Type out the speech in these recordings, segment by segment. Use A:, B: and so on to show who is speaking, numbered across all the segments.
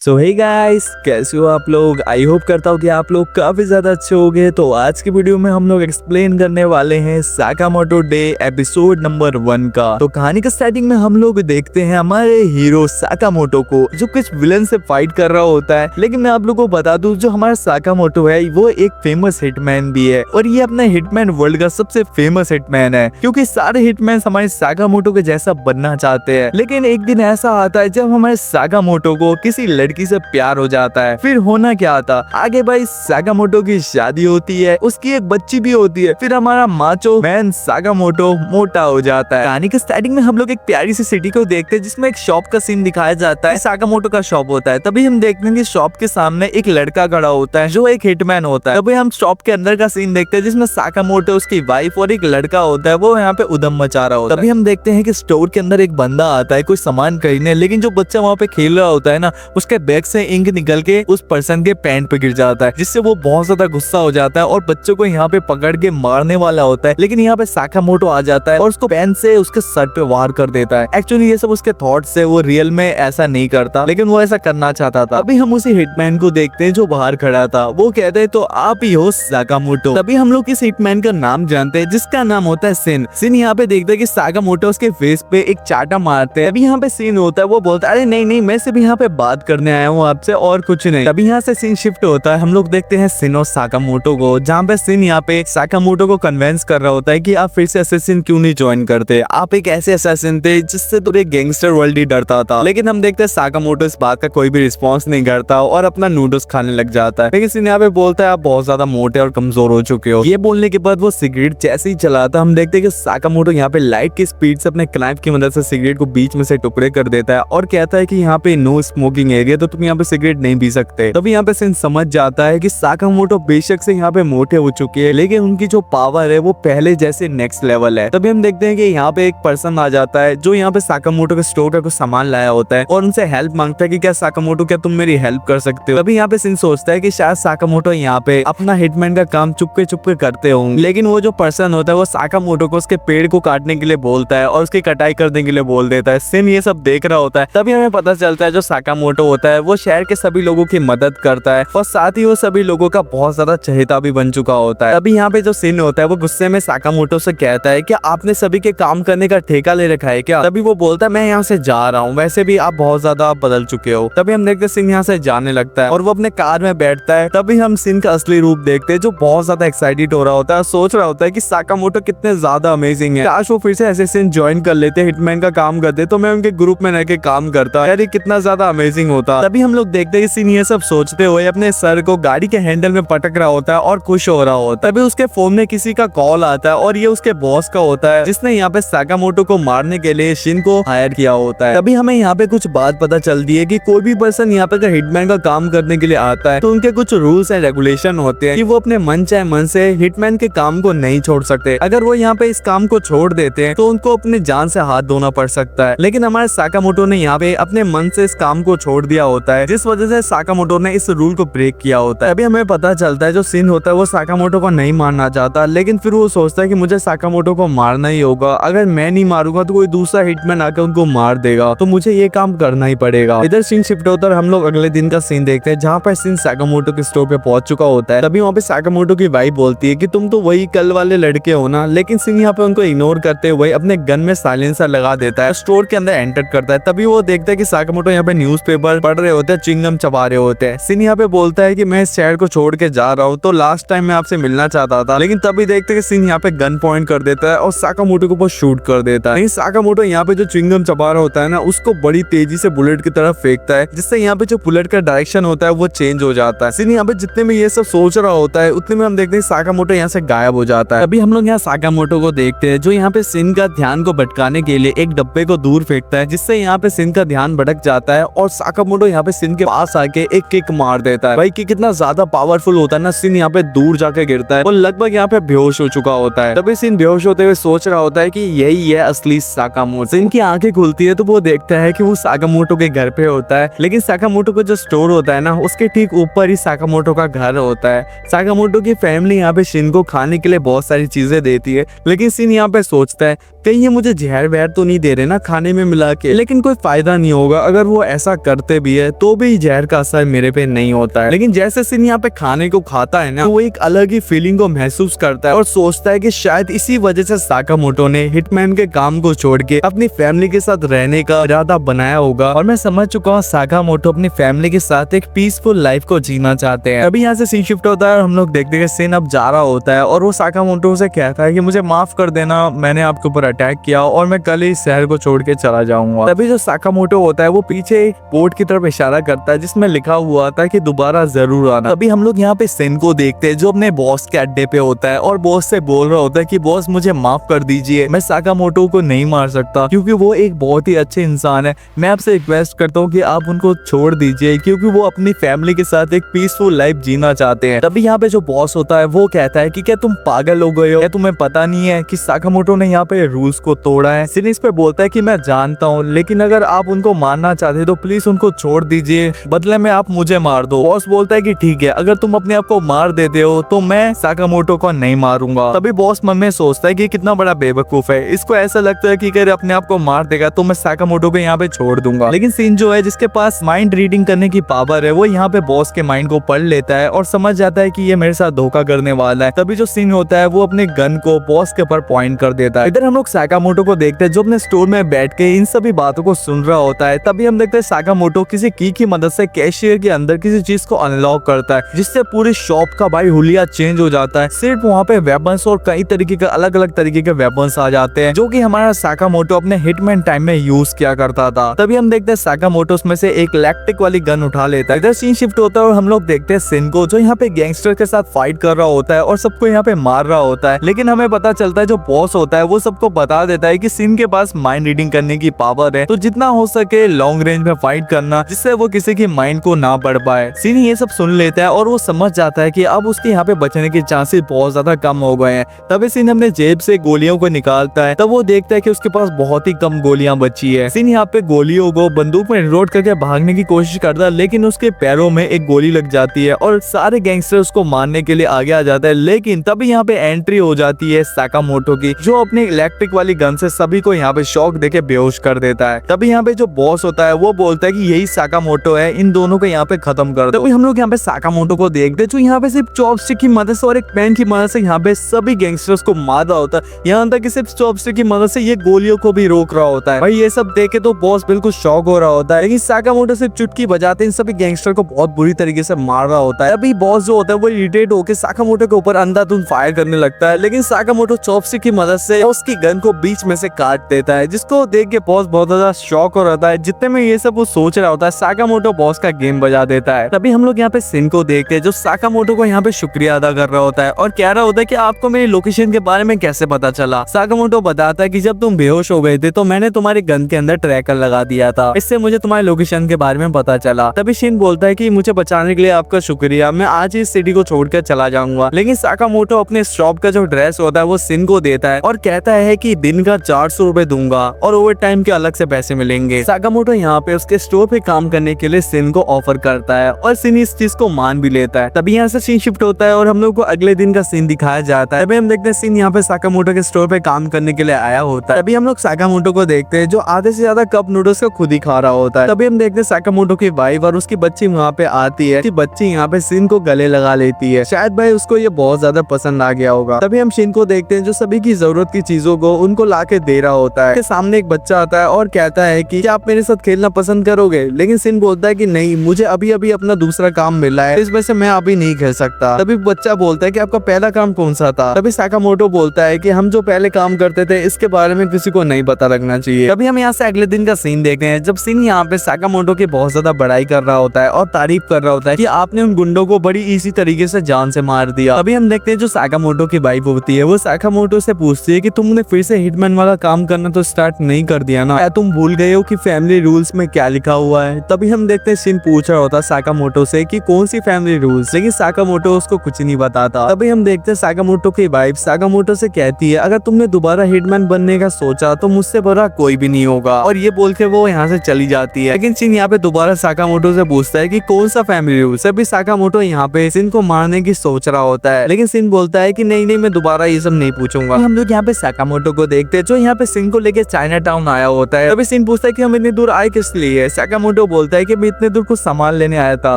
A: सो hey guys, कैसे हो आप लोग। आई होप करता हूँ कि आप लोग काफी ज्यादा अच्छे होंगे। तो आज की वीडियो में हम लोग एक्सप्लेन करने वाले हैं साकामोटो डे एपिसोड नंबर 1 का। तो कहानी का स्टार्टिंग में हम लोग देखते हैं हमारे हीरो साकामोटो को जो कुछ विलन से फाइट कर रहा होता है। लेकिन मैं आप लोगों को बता दूं, जो हमारा साकामोटो है वो एक फेमस हिटमैन भी है और ये अपना हिटमैन वर्ल्ड का सबसे फेमस हिटमैन है, क्योंकि सारे हिटमैन हमारे साकामोटो के जैसा बनना चाहते हैं। लेकिन एक दिन ऐसा आता है जब हमारे साकामोटो को किसी लड़की से प्यार हो जाता है। फिर होना क्या आता, आगे भाई साकामोटो की शादी होती है, उसकी एक बच्ची भी होती है। फिर हमारा माचो मैन साकामोटो मोटा हो जाता है। कहानी के स्टार्टिंग में हम लोग एक प्यारी सी सिटी को देखते हैं जिसमें एक शॉप का सीन दिखाया जाता है। साकामोटो का शॉप होता है। तभी हम देखते हैं कि शॉप के सामने एक लड़का खड़ा होता है जो एक हिटमैन होता है। तभी हम शॉप के अंदर का सीन देखते हैं जिसमें साकामोटो, उसकी वाइफ और एक लड़का होता है, वो यहाँ पे उधम मचा रहा होता है। तभी हम देखते हैं कि स्टोर के अंदर एक बंदा आता है कोई सामान खरीदने, लेकिन जो बच्चा वहाँ पे खेल रहा होता है ना, उसके बैग से इंक निकल के उस पर्सन के पैंट पे गिर जाता है, जिससे वो बहुत ज्यादा गुस्सा हो जाता है और बच्चों को यहाँ पे पकड़ के मारने वाला होता है। लेकिन यहाँ पे साकामोटो आ जाता है और उसको पेन से उसके सर पे वार कर देता है। एक्चुअली ये सब उसके थॉट्स है, वो रियल में ऐसा नहीं करता, लेकिन वो ऐसा करना चाहता था। अभी हम उसी हिटमैन को देखते हैं जो बाहर खड़ा था। वो कहते हैं तो आप ही हो साकामोटो। तभी हम लोग इस हिटमैन का नाम जानते हैं जिसका नाम होता है सिन। सिन यहाँ पे देखते हैं कि साकामोटो उसके फेस पे एक चाटा मारते हैं। अभी यहाँ पे सीन होता है, वो बोलता है अरे नहीं नहीं, मैं सिर्फ यहाँ पे बात करने आया हूँ आपसे और कुछ नहीं। तभी यहाँ से सीन शिफ्ट होता है। हम लोग देखते हैं सिन और साकामोटो को, जहाँ पे सिन यहाँ पे साकामोटो को कन्विंस कर रहा होता है कि आप फिर से असैसिन क्यों नहीं ज्वाइन करते, आप एक ऐसे असैसिन थे जिससे पूरे गैंगस्टर वर्ल्ड ही डरता था। लेकिन हम देखते हैं साकामोटो इस बात का कोई भी रिस्पॉन्स नहीं करता और अपना नूडल्स खाने लग जाता है। लेकिन सिन यहाँ पे बोलता है आप बहुत ज्यादा मोटे और कमजोर हो चुके हो। ये बोलने के बाद वो सिगरेट जैसे ही चलाता, हम देखते हैं कि साकामोटो यहाँ पे लाइट की स्पीड से अपने क्नाइफ की मदद से सिगरेट को बीच में से टुकड़े कर देता है और कहता है कि यहाँ पे नो स्मोकिंग एरिया, तो तुम यहाँ पे सिगरेट नहीं पी सकते। तभी यहाँ पे सिन समझ जाता है कि साकामोटो बेशक से यहाँ पे मोटे हो चुके हैं, लेकिन उनकी जो पावर है वो पहले जैसे नेक्स्ट लेवल है। तभी हम देखते हैं कि यहाँ पे एक पर्सन आ जाता है जो यहाँ पे साकामोटो के स्टोर का कुछ सामान लाया होता है और उनसे हेल्प मांगता है कि क्या साकामोटो, क्या तुम मेरी हेल्प कर सकते हो। तभी यहाँ पे सिन सोचता है कि शायद साकामोटो यहाँ पे अपना हिटमैन का काम चुपके चुपके करते होंगे। लेकिन वो जो पर्सन होता है वो साकामोटो को उसके पेड़ को काटने के लिए बोलता है और उसकी कटाई करने के लिए बोल देता है। सिन ये सब देख रहा होता है। तभी हमें पता चलता है जो साकामोटो होता है वो शहर के सभी लोगों की मदद करता है और साथ ही वो सभी लोगों का बहुत ज्यादा चहेता भी बन चुका होता है। अभी यहाँ पे जो सिन होता है वो गुस्से में साकामोटो से कहता है कि आपने सभी के काम करने का ठेका ले रखा है क्या। तभी वो बोलता है मैं यहाँ से जा रहा हूँ, वैसे भी आप बहुत ज्यादा बदल चुके हो। तभी हम देखते हैं सिन यहाँ से जाने लगता है और वो अपने कार में बैठता है। तभी हम सिन का असली रूप देखते हैं जो बहुत ज्यादा एक्साइटेड हो रहा होता है, सोच रहा होता है कि साकामोटो कितने ज्यादा अमेजिंग है, काश वो फिर से असैसिन ज्वाइन कर लेते, हिटमैन का काम करते, तो मैं उनके ग्रुप में रह के काम करता, यार ये कितना ज्यादा अमेजिंग होता। तभी हम लोग देखते हैं सिन ये सब सोचते हुए अपने सर को गाड़ी के हैंडल में पटक रहा होता है और खुश हो रहा होता है। तभी उसके फोन में किसी का कॉल आता है और ये उसके बॉस का होता है जिसने यहाँ पे साकामोटो को मारने के लिए शिन को हायर किया होता है। तभी हमें यहाँ पे कुछ बात पता चलती है कि कोई भी पर्सन यहाँ पे अगर हिटमैन का काम करने के लिए आता है तो उनके कुछ रूल्स एंड रेगुलेशन होते हैं कि वो अपने मन चाहे मन से हिटमैन के काम को नहीं छोड़ सकते। अगर वो यहाँ पे इस काम को छोड़ देते हैं तो उनको अपने जान से हाथ धोना पड़ सकता है। लेकिन हमारे साकामोटो ने यहाँ पे अपने मन से इस काम को छोड़ दिया होता है, जिस वजह से साकामोटो ने इस रूल को ब्रेक किया होता है। अभी हमें पता चलता है जो सिन होता है वो साकामोटो को नहीं मारना चाहता, लेकिन फिर वो सोचता है कि मुझे साकामोटो को मारना ही होगा। अगर मैं नहीं मारूंगा तो कोई दूसरा हिटमैन आकर उनको मार देगा, तो मुझे ये काम करना ही पड़ेगा। इधर सीन शिफ्ट होता है, हम लोग अगले दिन का सीन देखते हैं जहाँ पर सिन साकामोटो के स्टोर पे पहुंच चुका होता है। तभी वहाँ पे साकामोटो की वाइफ बोलती है कि तुम तो वही कल वाले लड़के हो ना। लेकिन सिन यहाँ पे उनको इग्नोर करते हुए अपने गन में साइलेंसर लगा देता है, स्टोर के अंदर एंटर करता है। तभी वो देखता है कि साकामोटो यहाँ पे न्यूज़पेपर पढ़ रहे होते हैं, चिंगम चबा रहे होते हैं। सिन यहाँ पे बोलता है कि मैं इस शहर को छोड़ के जा रहा हूँ, तो लास्ट टाइम मैं आपसे मिलना चाहता था। लेकिन तभी देखते हैं कि सिन यहाँ पे गन पॉइंट कर देता है और साकामोटो को बहुत शूट कर देता है। लेकिन साकामोटो यहाँ पे जो चिंगम चबा रहा होता है ना, उसको बड़ी तेजी से बुलेट की तरफ फेंकता है, जिससे यहाँ पे जो बुलेट का डायरेक्शन होता है वो चेंज हो जाता है। सिन यहाँ पे जितने में ये सब सोच रहा होता है उतने में हम देखते हैं साकामोटो यहाँ से गायब हो जाता है। अभी हम लोग यहाँ साकामोटो को देखते हैं जो यहाँ पे सिन का ध्यान को भटकाने के लिए एक डब्बे को दूर फेंकता है, जिससे यहाँ पे सिन का ध्यान भटक जाता है और साकामोटो यहाँ पे सिन के पास आके एक किक मार देता है। भाई कि कितना ज्यादा पावरफुल होता है ना। सिन यहाँ पे दूर जाके गिरता है और लगभग यहाँ पे बेहोश हो चुका होता है। तभी सिन बेहोश होते हुए सोच रहा होता है कि यही है असली साकामोटो। सिन की आंखें खुलती है तो वो देखता है कि वो साकामोटो के घर पे होता है, लेकिन साकामोटो का जो स्टोर होता है ना उसके ठीक ऊपर ही साकामोटो का घर होता है। साकामोटो की फैमिली यहाँ पे शिन को खाने के लिए बहुत सारी चीजें देती है, लेकिन सिन यहाँ पे सोचता है
B: कहीं ये मुझे जहर वहर तो नहीं दे रहे ना खाने में मिला के, लेकिन कोई फायदा नहीं होगा। अगर वो ऐसा करते भी है तो भी जहर का असर मेरे पे नहीं होता है। लेकिन जैसे सिन यहाँ पे खाने को खाता है ना, तो वो एक अलग ही फीलिंग को महसूस करता है और सोचता है कि शायद इसी वजह से साकामोटो ने हिटमैन के काम को छोड़ के अपनी फैमिली के साथ रहने का इरादा बनाया होगा। और मैं समझ चुका हूँ साकामोटो अपनी फैमिली के साथ एक पीसफुल लाइफ को जीना चाहते हैं। अभी यहाँ से सीन शिफ्ट होता है और हम लोग देखते हैं सिन अब जा रहा होता है और वो साकामोटो से कहता है कि मुझे माफ कर देना, मैंने आपके ऊपर अटैक किया और मैं कल ही शहर को छोड़ के चला जाऊंगा। तभी जो साकामोटो होता है वो पीछे एक बोर्ड की तरफ इशारा करता है जिसमें लिखा हुआ था कि दोबारा जरूर आना। तभी हम लोग यहाँ पे सिन को देखते हैं जो अपने बॉस के अड्डे पे होता है और बॉस से बोल रहा होता है कि बॉस मुझे माफ कर दीजिए, मैं साकामोटो को नहीं मार सकता क्योंकि वो एक बहुत ही अच्छे इंसान है। मैं आपसे रिक्वेस्ट करता हूँ कि आप उनको छोड़ दीजिए क्योंकि वो अपनी फैमिली के साथ एक पीसफुल लाइफ जीना चाहते हैं। तभी यहाँ पे जो बॉस होता है वो कहता है कि क्या तुम पागल हो गए हो, क्या तुम्हें पता नहीं है कि साकामोटो ने यहाँ पे रूल्स को तोड़ा है। सिन इस पे बोलता है कि मैं जानता हूँ, लेकिन अगर आप उनको मारना चाहते तो प्लीज उनको छोड़ दीजिए, बदले में आप मुझे मार दो। बॉस बोलता है कि ठीक है, अगर तुम अपने आप को मार देते हो तो मैं साकामोटो को नहीं मारूंगा। तभी बॉस मन में सोचता है कि कितना बड़ा बेवकूफ है, इसको ऐसा लगता है कि अगर अपने आप को मार देगा तो मैं साकामोटो को यहाँ पे छोड़ दूंगा। लेकिन सिन जो है जिसके पास माइंड रीडिंग करने की पावर है वो यहाँ पे बॉस के माइंड को पढ़ लेता है और समझ जाता है कि ये मेरे साथ धोखा करने वाला है। तभी जो सिन होता है वो अपने गन को बॉस के ऊपर पॉइंट कर देता है। इधर हम लोग साकामोटो को देखते हैं जो अपने स्टोर में बैठ के इन सभी बातों को सुन रहा होता है। तभी हम देखते हैं साकामोटो किसी की मदद से कैशियर के अंदर किसी चीज को अनलॉक करता है जिससे पूरी शॉप का भाई हुलिया चेंज हो जाता है। सिर्फ वहाँ पे वेपन्स और कई तरीके के अलग अलग तरीके के वेपन्स आ जाते हैं जो कि हमारा साकामोटो अपने हिटमैन टाइम में यूज किया करता था। तभी हम देखते हैं साकामोटो उसमें से एक इलेक्ट्रिक वाली गन उठा लेता है। इधर सीन शिफ्ट होता है और हम लोग देखते हैं सिन को जो यहाँ पे गैंगस्टर के साथ फाइट कर रहा होता है और सबको यहाँ पे मार रहा होता है। लेकिन हमें पता चलता है जो बॉस होता है वो सबको बता देता है कि सिन के पास माइंड रीडिंग करने की पावर है, तो जितना हो सके लॉन्ग रेंज में फाइट करना जिससे वो किसी की माइंड को ना पढ़ पाए। सिन ये सब सुन लेता है और वो समझ जाता है कि अब उसके यहाँ पे बचने के चांसेस बहुत ज्यादा कम हो गए हैं। तभी सिन अपने जेब से गोलियों को निकालता है, तब वो देखता है कि उसके पास बहुत ही कम गोलियां बची है। सिन यहाँ पे गोलियों को बंदूक में रिलोड करके भागने की कोशिश करता है, लेकिन उसके पैरों में एक गोली लग जाती है और सारे गैंगस्टर उसको मारने के लिए आगे आ जाता है। लेकिन तभी यहाँ पे एंट्री हो जाती है साकामोटो की, जो अपने इलेक्ट्रिक वाली गन से सभी को यहाँ पे शॉक देके बेहोश कर देता है। तभी यहाँ पे जो बॉस होता है वो बोलता है कि यही साकामोटो है, इन दोनों को यहाँ पे खत्म कर दो। हम लोग यहाँ पे साकामोटो को देखते हैं जो यहाँ पे सिर्फ चॉपस्टिक की मदद से और एक पेन की मदद से यहाँ पे सभी गैंगस्टर्स को मार रहा होता है। यहाँ तक कि सिर्फ चॉपस्टिक की मदद से ये गोलियों को भी रोक रहा होता है। भाई ये सब देखे तो बॉस बिल्कुल शॉक हो रहा होता है, लेकिन साकामोटो सिर्फ चुटकी बजाते इन सभी गैंगस्टर को बहुत बुरी तरीके से मार रहा होता है। अभी बॉस जो होता है वो इरिटेट होकर साकामोटो के ऊपर अंधाधुंध फायर करने लगता है, लेकिन साकामोटो चॉपस्टिक की मदद से उसकी गन को बीच में से काट देता है, जिसको देख के बॉस बहुत ज्यादा शॉक हो रहा है। जितने में ये सब वो सोच रहा होता है साकामोटो बॉस का गेम बजा देता है। तभी हम लोग यहाँ पे सिन को देखते हैं जो साकामोटो को यहाँ पे शुक्रिया अदा कर रहा होता है और कह रहा होता है कि आपको मेरी लोकेशन के बारे में कैसे पता चला। साकामोटो बताता है कि जब तुम बेहोश हो गए थे तो मैंने तुम्हारी गन के अंदर ट्रैकर लगा दिया था, इससे मुझे तुम्हारी लोकेशन के बारे में पता चला। तभी शिन बोलता है कि मुझे बचाने के लिए आपका शुक्रिया, मैं आज इस सिटी को छोड़कर चला जाऊंगा। लेकिन साकामोटो अपने शॉप का जो ड्रेस होता है वो सिन को देता है और कहता है कि दिन का 400 रुपए दूंगा और ओवर टाइम के अलग से पैसे मिलेंगे। साकामोटो यहाँ पे उसके स्टोर पे काम करने के लिए सिन को ऑफर करता है और सिन इस चीज को मान भी लेता है। तभी यहाँ से सीन शिफ्ट होता है और हम लोग को अगले दिन का सीन दिखाया जाता है। तभी हम देखते हैं सिन यहाँ पे साकामोटो के स्टोर पे काम करने के लिए आया होता है। तभी हम लोग साकामोटो को देखते हैं जो आधे से ज्यादा कप नूडल्स का खुद ही खा रहा होता है। तभी हम देखते हैं साकामोटो की वाइफ और उसकी बच्ची वहाँ पे आती है। बच्ची यहाँ पे सिन को गले लगा लेती है, शायद भाई उसको ये बहुत ज्यादा पसंद आ गया होगा। तभी हम शिन को देखते हैं जो सभी की जरूरत की चीजों को उनको ला के दे रहा होता है। सामने एक बच्चा आता है और कहता है कि क्या आप मेरे साथ खेलना पसंद करोगे, लेकिन सिन बोलता है कि नहीं, मुझे अभी अभी अपना दूसरा काम मिला है, इस वजह से मैं अभी नहीं खेल सकता। तभी बच्चा बोलता है कि आपका पहला काम कौन सा था। तभी साकामोटो बोलता है कि हम जो पहले काम करते थे इसके बारे में किसी को नहीं पता लगना चाहिए। तभी हम यहाँ से अगले दिन का सीन देखते हैं जब सिन यहाँ पे साकामोटो की बहुत ज्यादा बड़ाई कर रहा होता है और तारीफ कर रहा होता है कि आपने उन गुंडों को बड़ी इजी तरीके से जान से मार दिया। अभी हम देखते हैं जो साकामोटो की वाइफ होती है वो साकामोटो से पूछती है कि तुमने फिर से हिटमैन वाला काम करना तो स्टार्ट नहीं कर दिया ना, तुम भूल गए हो कि फैमिली रूल्स में क्या लिखा हुआ है। तभी हम देखते हैं सिन पूछ रहा होता है साकामोटो से कि कौन सी फैमिली रूल्स, लेकिन साकामोटो उसको कुछ नहीं बताता। तभी हम देखते हैं साकामोटो की वाइफ साकामोटो से कहती है अगर तुमने दोबारा हिटमैन बनने का सोचा तो मुझसे बड़ा कोई भी नहीं होगा, और ये बोल के वो यहाँ से चली जाती है। लेकिन सिन यहाँ पे दोबारा साकामोटो से पूछता है कि कौन सा फैमिली रूल्स। अभी साकामोटो यहाँ पे सिन को मारने की सोच रहा होता है, लेकिन सिन बोलता है कि नहीं नहीं, मैं दोबारा ये सब नहीं पूछूंगा। हम लोग यहाँ पे साकामोटो
A: साकामोटो को देखते हैं जो यहाँ पे सिन को लेके चाइना टाउन आया होता है। तभी सिन पूछता है कि हम इतनी दूर आए किस लिए। साकामोटो बोलता है कि मैं इतने दूर कुछ सामान लेने आया था।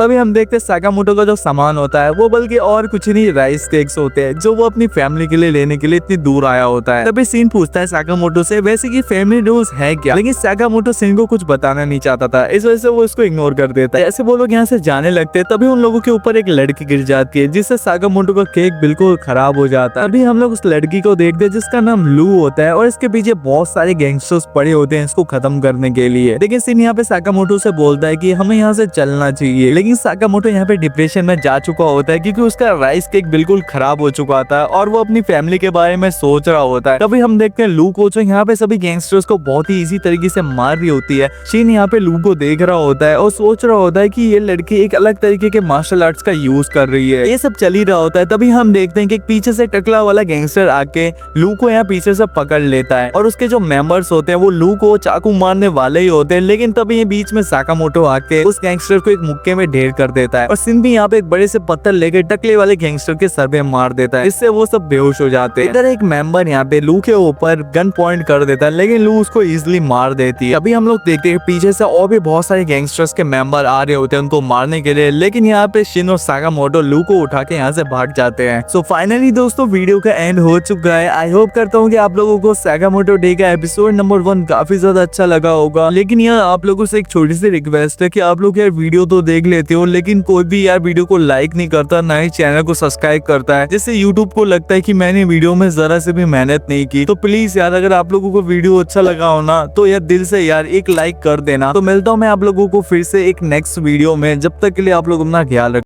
A: तभी हम देखते हैं साकामोटो का जो सामान होता है वो बल्कि और कुछ नहीं राइस केक्स होते हैं जो वो अपनी फैमिली के लिए लेने के लिए इतनी दूर आया होता है। तभी सिन पूछता है साकामोटो से वैसे की फैमिली रूल्स है क्या, लेकिन साकामोटो सिन को कुछ बताना नहीं चाहता था, इस वजह से वो इसको इग्नोर कर देता है। ऐसे वो लोग यहाँ से जाने लगते हैं तभी उन लोगों के ऊपर एक लड़की गिर जाती है जिससे साकामोटो का केक बिल्कुल खराब हो जाता है। अभी हम लोग उस लड़की को देखते हैं जिसका नाम लू होता है और इसके पीछे बहुत सारे गैंगस्टर्स पड़े होते हैं इसको खत्म करने के लिए। लेकिन सिन यहाँ पे साकामोटो से बोलता है कि हमें यहाँ से चलना चाहिए, लेकिन साकामोटो यहाँ पे डिप्रेशन में जा चुका होता है क्योंकि उसका राइस केक बिल्कुल खराब हो चुका था और वो अपनी फैमिली के बारे में सोच रहा होता है। तभी हम देखते हैं लू को जो यहाँ पे सभी गैंगस्टर्स को बहुत ही इजी तरीके से मार रही होती है। शिन यहाँ पे लू को देख रहा होता है और सोच रहा होता है कि ये लड़की एक अलग तरीके के मार्शल आर्ट्स का यूज कर रही है। ये सब चल ही रहा होता है तभी हम देखते हैं कि पीछे से टकला वाला गैंगस्टर आके लू को यहाँ पीछे से पकड़ लेता है और उसके जो मेंबर्स होते हैं वो लू को चाकू मारने वाले ही होते हैं। लेकिन तभी ये बीच में साकामोटो आके उस गैंगस्टर को एक मुक्के में ढेर कर देता है और सिन भी यहाँ पे एक बड़े से पत्थर लेकर टकले वाले गैंगस्टर के सर पे मार देता है, इससे वो सब बेहोश हो जाते हैं। इधर एक मेंबर यहाँ पे लू के ऊपर गन पॉइंट कर देता है लेकिन लू उसको इजिली मार देती है। अभी हम लोग देखते हैं पीछे से और भी बहुत सारे गैंगस्टर्स के मेंबर आ रहे होते हैं उनको मारने के लिए, लेकिन यहाँ पे शिन और साकामोटो लू को उठा के यहाँ से भाग जाते हैं। सो फाइनली दोस्तों वीडियो का एंड हो चुका है। आई होप करता हूँ कि आप लोगों को साकामोटो डे का एपिसोड नंबर 1 काफी ज्यादा अच्छा लगा होगा। लेकिन यार आप लोगों से एक छोटी सी रिक्वेस्ट है कि आप लोग यार वीडियो तो देख लेते हो लेकिन कोई भी यार वीडियो को लाइक नहीं करता, ना ही चैनल को सब्सक्राइब करता है, जिससे यूट्यूब को लगता है कि मैंने वीडियो में जरा से भी मेहनत नहीं की। तो प्लीज यार अगर आप लोगों को वीडियो अच्छा लगा हो ना तो यार दिल से यार एक लाइक कर देना। तो मिलता हूँ मैं आप लोगों को फिर से एक नेक्स्ट वीडियो में, जब तक के लिए आप लोग अपना ख्याल रखें।